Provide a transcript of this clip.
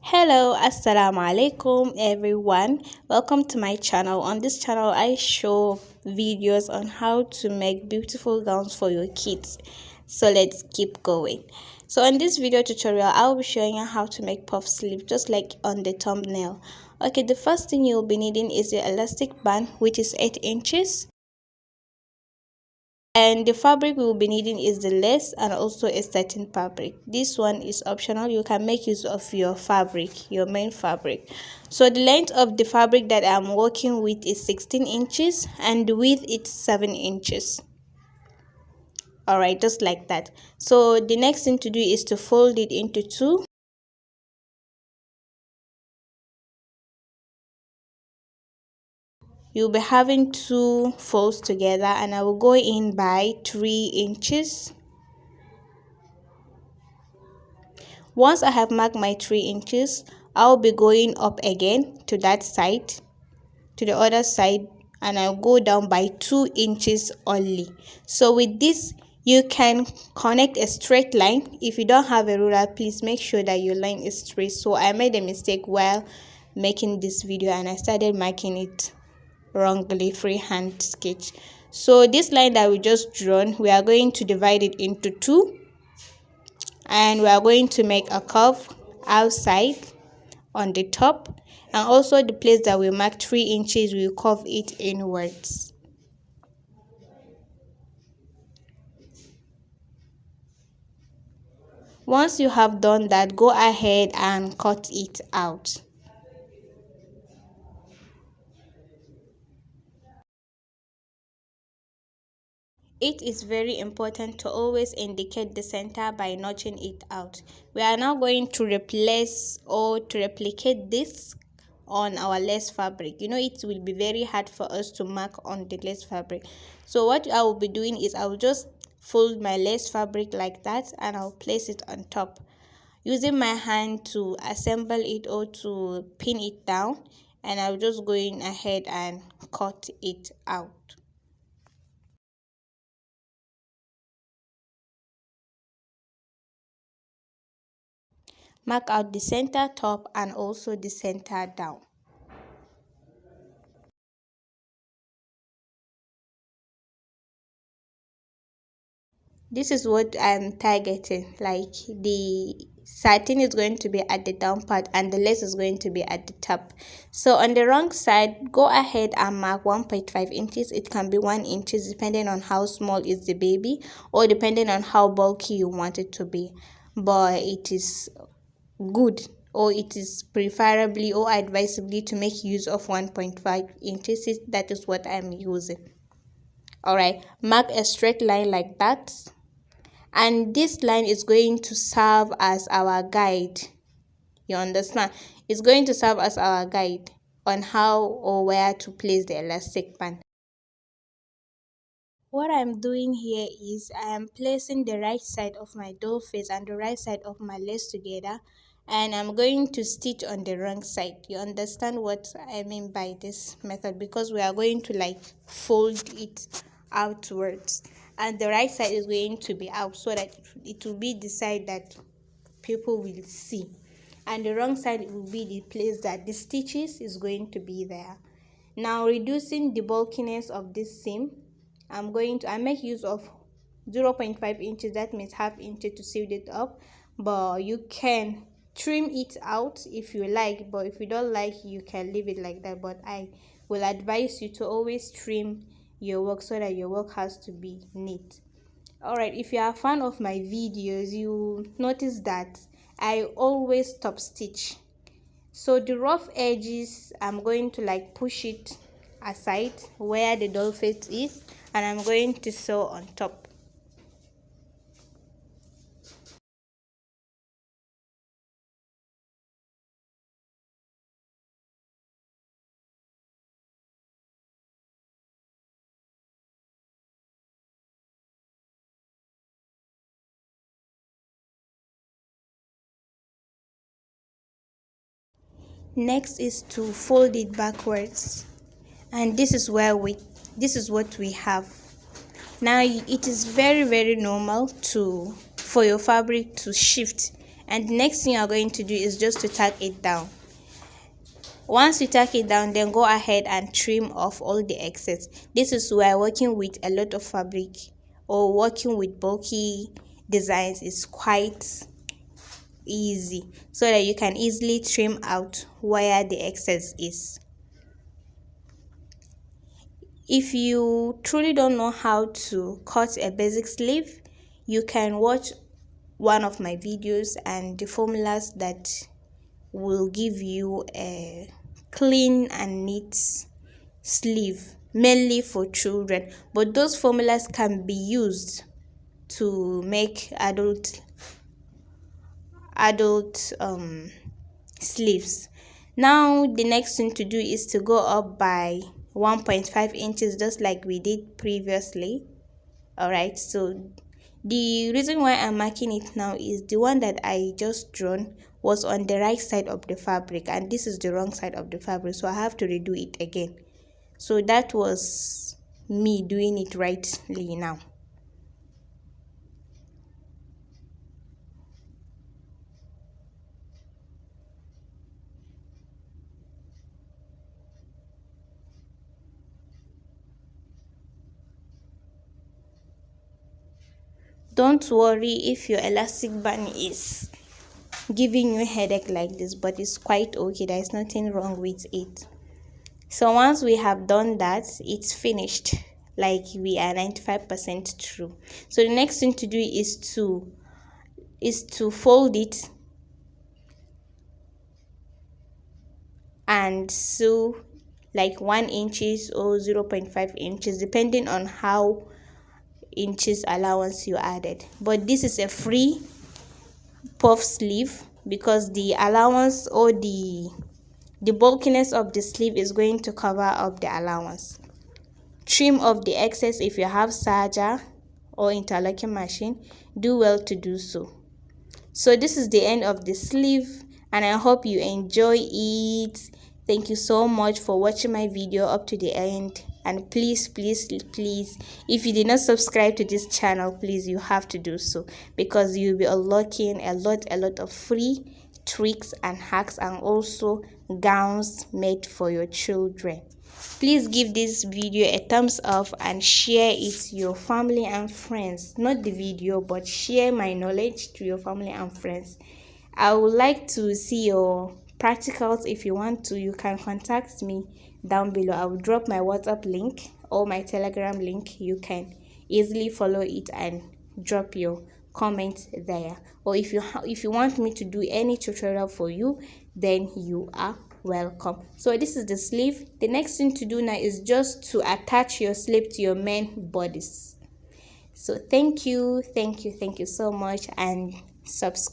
Hello, assalamu alaikum everyone. Welcome to my channel. On this channel I show videos on how to make beautiful gowns for your kids. So let's keep going. So in this video tutorial I'll be showing you how to make puff sleeve just like on the thumbnail. Okay, the first thing you'll be needing is the elastic band, which is 8 inches. And the fabric we will be needing is the lace and also a satin fabric. This one is optional. You can make use of your fabric, your main fabric. So the length of the fabric that I'm working with is 16 inches and the width is 7 inches. Alright, just like that. So the next thing to do is to fold it into two. You'll be having two folds together and I will go in by 3 inches. Once I have marked my 3 inches, I'll be going up again to that side, to the other side, and I'll go down by 2 inches only. So with this, you can connect a straight line. If you don't have a ruler, please make sure that your line is straight. So I made a mistake while making this video and I started marking it wrongly, freehand sketch. So this line that we just drawn, we are going to divide it into two. And we are going to make a curve outside on the top, and also the place that we mark 3 inches we curve it inwards. Once you have done that, go ahead and cut it out. It is very important to always indicate the center by notching it out. We are now going to replace or to replicate this on our lace fabric. You know, it will be very hard for us to mark on the lace fabric. So what I will be doing is I will just fold my lace fabric like that and I'll place it on top, using my hand to assemble it or to pin it down, and I'll just go in ahead and cut it out. Mark out the center top and also the center down. This is what I'm targeting, like the satin is going to be at the down part and the lace is going to be at the top. So on the wrong side, go ahead and mark 1.5 inches. It can be 1 inch depending on how small is the baby or depending on how bulky you want it to be. But it is good, or it is preferably or advisably to make use of 1.5 inches. That is what I'm using. All right, mark a straight line like that, and this line is going to serve as our guide. You understand? It's going to serve as our guide on how or where to place the elastic band. What I'm doing here is I am placing the right side of my doll face and the right side of my lace together, and I'm going to stitch on the wrong side. You understand what I mean by this method? Because we are going to like fold it outwards and the right side is going to be out, so that it will be the side that people will see, and the wrong side will be the place that the stitches is going to be there. Now, reducing the bulkiness of this seam, I make use of 0.5 inches, that means half inch, to sew it up. But you can trim it out if you like, but if you don't like, you can leave it like that. But I will advise you to always trim your work so that your work has to be neat. Alright, if you are a fan of my videos, you notice that I always top stitch. So the rough edges, I'm going to like push it aside where the doll face is, and I'm going to sew on top. Next is to fold it backwards, and this is what we have. Now it is very normal for your fabric to shift And the next thing you're going to do is just to tack it down. Once you tack it down, then go ahead and trim off all the excess. This is where working with a lot of fabric or working with bulky designs is quite easy, so that you can easily trim out where the excess is. If you truly don't know how to cut a basic sleeve, you can watch one of my videos and the formulas that will give you a clean and neat sleeve, mainly for children. But those formulas can be used to make adult sleeves. Now the next thing to do is to go up by 1.5 inches, just like we did previously. All right, so the reason why I'm marking it now is the one that I just drawn was on the right side of the fabric, and this is the wrong side of the fabric, so I have to redo it again. So that was me doing it rightly now. Don't worry if your elastic band is giving you headache like this, but it's quite okay. There is nothing wrong with it. So once we have done that, it's finished. Like we are 95% through. So the next thing to do is to fold it and sew like 1 inches or 0.5 inches, depending on how inches allowance you added. But this is a free puff sleeve because the allowance or the bulkiness of the sleeve is going to cover up the allowance. Trim off the excess if you have serger or interlocking machine. Do well to do so. So this is the end of the sleeve, and I hope you enjoy it. Thank you so much for watching my video up to the end, and please if you did not subscribe to this channel, please, you have to do so, because you'll be unlocking a lot of free tricks and hacks, and also gowns made for your children. Please give this video a thumbs up and share it to your family and friends. Not the video, but share my knowledge to your family and friends. I would like to see your practicals. If you want to, you can contact me down below. I will drop my WhatsApp link or my Telegram link. You can easily follow it and drop your comment there. Or if you want me to do any tutorial for you, then you are welcome. So this is the sleeve. The next thing to do now is just to attach your sleeve to your main bodice. So thank you so much, and subscribe.